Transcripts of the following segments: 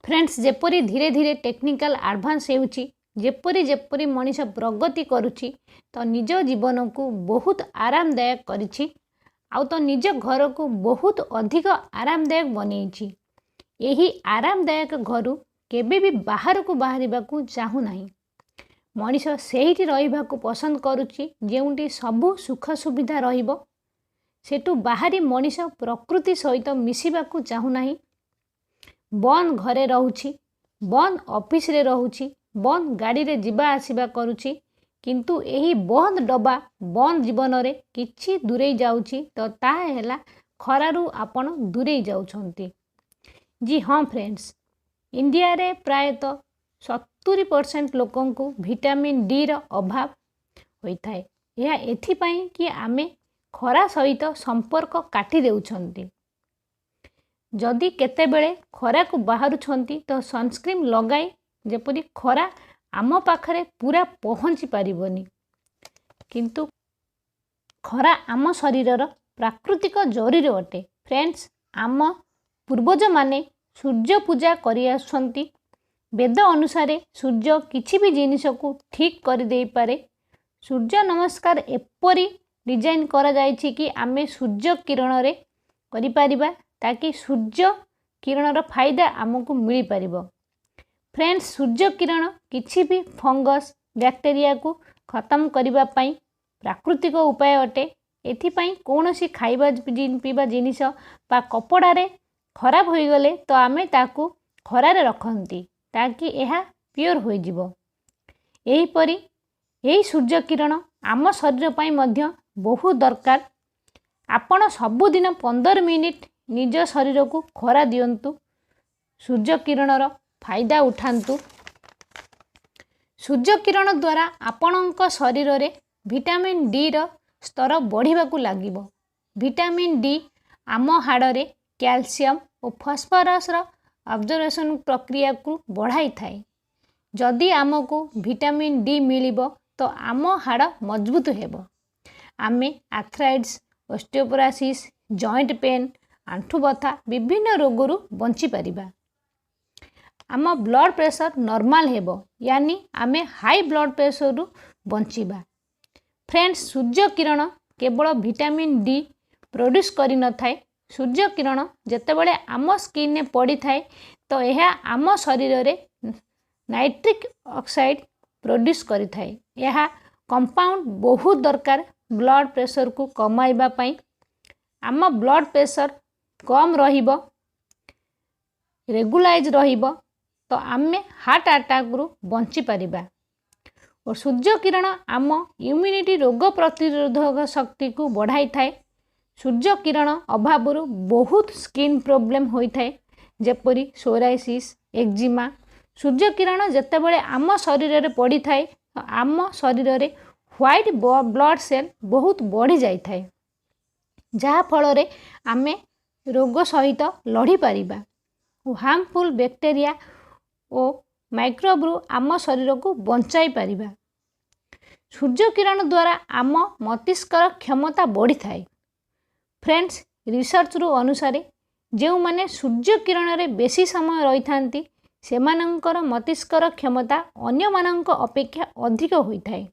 Friends जेपरी धीरे धीरे technical advance होउची जेपरी जेपरी मनीष प्रगति करुची तो निज जीवन को बहुत आरामदायक करिछि आउ तो निज घर को बहुत अधिक आरामदायक बनैछि। यही आरामदायक घरु केबे भी बाहर को बाहरिबा को चाहू नाही। मनीष सेहिति रहिबा को पसंद करुची जेउंटी सबु सुख सुविधा रहिबो सेटू बाहरी मनीष प्रकृति सहित मिसिबा को चाहू नाही। बंद घरे रहूची बंद ऑफिस रे रहूची बंद गाड़ी रे जिबा आसीबा करुची किंतु एही बंद डबा बंद जीवन रे किछि दूरे जाउची तो ता हेला खरारु आपण दूरे जाउछंती। जी हाँ फ्रेंड्स, इंडिया रे प्रायतः 70% लोकन को विटामिन डी रो अभाव होइथाय। यह एथिपाई कि आमे खरा सहित संपर्क काटी देउछंती। जदि केतेबेले खरा को बाहरुछंती तो सनस्क्रीन लगाई जेपरि खरा आम पाखरे पूरा पहुँची पारिबनी किंतु खरा आम शरीरर प्राकृतिक जरूरी अटे। फ्रेंड्स, आम पूर्वज माने सूर्य पूजा करि आछंती। वेद अनुसार सूर्य किछि भी जिनिस को ठीक कर दे पारे। सूर्य नमस्कार एपरी डिजाइन करा जायछि कि आमे सूर्य किरण रे करि पारिबा ताकि सूर्य किरणर फायदा आमको मिल पारिबो। फ्रेंड्स, सूर्य किरण किछि भी फंगस बैक्टेरिया को खत्म करिबा पई प्राकृतिक उपाय अटे। एथिपाई कोनोसी खाइबा पीबा जिनिस बा कपड़ा रे खराब होई गले तो आमे ताकू खरा रे रखंती ताकि एहा प्योर होई जिवो। एही परी एही सूर्य किरण आम शरीर पई मध्य बहुत दरकार। आपण सबुदिन 15 मिनिट निज शरीर को खरा दियंतु। सूर्य किरणर फायदा उठांतु। सूर्य किरण द्वारा आपणक शरीर रे विटामिन डी रो स्तर बढ़िबा को लागिबो। विटामिन डी आम हाड़ रे कैल्शियम और फॉस्फोरस रो अब्जॉर्प्शन प्रक्रिया को बढ़ाई थाए। जदि आमको विटामिन डी मिलिबो तो आम हाड़ मजबूत हेबो। आमे आर्थराइटिस, ऑस्टियोपोरोसिस, जॉइंट पेन, आंठु बथा विभिन्न रोगरु बंची परिबा। आम ब्लड प्रेशर नॉर्मल हेबो यानी आमे हाई ब्लड प्रेशर रु बंचीबा। फ्रेंड्स, सूर्य किरण केवल विटामिन डी प्रोड्यूस करि न थाए। सूर्य किरण जेतेबेले आम स्किन ने पड़ी थाए तो यह आम शरीर रे नाइट्रिक ऑक्साइड प्रोड्यूस करि थाए। यह कंपाउंड बहुत दरकार ब्लड प्रेशर को कमाइबा पई। आम ब्लड प्रेशर कम रहिबो रेगुलाइज रहिबो तो आमे हार्ट अटैक रु बंची परिबा। और सूर्य किरण आम इम्यूनिटी रोग प्रतिरोधक शक्ति को बढ़ाई थाए। सूर्य किरण अभाव बहुत स्किन प्रॉब्लम होई थाए जेपरी सोराइसिस, एक्जिमा। सूर्य किरण जेतेबेले आम शरीर रे पड़ी थाए तो आम शरीर रे व्हाइट ब्लड सेल बहुत बढ़ी जाई थाए जहा फल रे आमे रोग सहित लड़ी पारिबा। हार्मफुल बैक्टेरिया और माइक्रोब रु आम शरीर को बंचाई पारिबा। सूर्य किरण द्वारा आम मस्तिष्कर क्षमता बढ़ी थाए। फ्रेंड्स, रिसर्च रु अनुसार जो माने सूर्य किरण रे बेसी समय रही थांती सेमानंकर मस्तिष्कर क्षमता अन्य मानंक अपेक्षा अधिक होई थाए।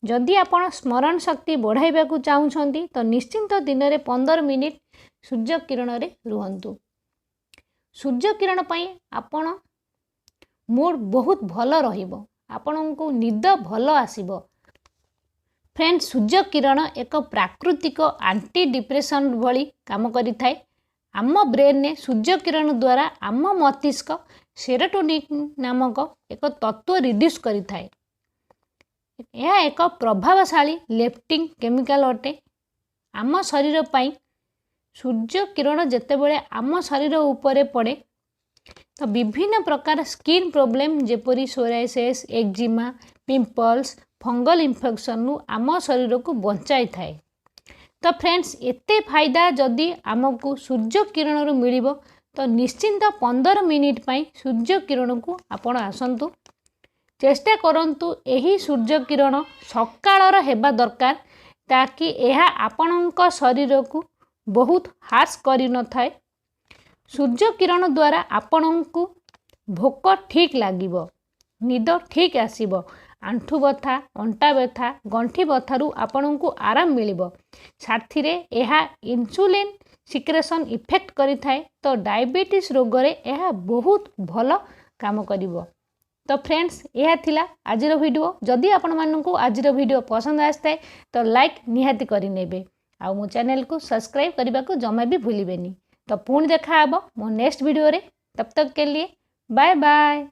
जदि आपण स्मरण शक्ति बढ़ाइबा को चाहुछंती तो निश्चिंत दिन रे 15 मिनिट सूर्य किरण रे रुहंतु। सूर्य किरण पई आपण मूड बहुत भल रहिबो। आपनको निद भल आसीबो। फ्रेंड्स, सूर्य किरण एक प्राकृतिक एंटी डिप्रेशन भली काम करि थाए। आम ब्रेन ने सूर्य किरण द्वारा आम मस्तिष्क सेरोटोनिन नामक एक तत्व रिड्यूस करि थाए। यह एक प्रभावशाली लेफ्टिंग केमिकल अटे। आम शरीर पई सूर्य किरण जेतेबेले आम शरीर उपरे पड़े तो विभिन्न प्रकार स्किन प्रॉब्लम जेपरी psoriasis, eczema, pimples, fungal infection रु आम शरीर को बंचाई थाए। तो फ्रेंड्स, एते फायदा जदि आमको सूर्य किरण रु मिलिबो तो निश्चिंत 15 मिनिट पई सूर्य किरण को आपण आसंतु। चेष्टा करंतु एही सूर्य किरण सकाळर हेबा दरकार ताकि यह आपणक शरीर को बहुत हार्श करि न थाए। सूर्य किरण द्वारा आपणको भोक ठीक लागिब, निद ठीक आसीब, आंठु बथा, अंटा व्यथा, गंठी बथारू आपण को आराम मिलिब। साथी यह इंसुलिन सिक्रेशन इफेक्ट करि थाए तो डायबिटीज रोग रे यह बहुत भल काम करिवो। तो फ्रेंड्स यह थिला आजिर वीडियो। जदि आपण मानकु आजिर वीडियो पसंद आसताए तो लाइक निहाती करि नेबे आ मो चैनल को सब्सक्राइब करने को जमा भी भूलिबेनी। तो पुणी देखा हबो मो नेक्स्ट वीडियो रे। तब तक के लिए बाय बाय।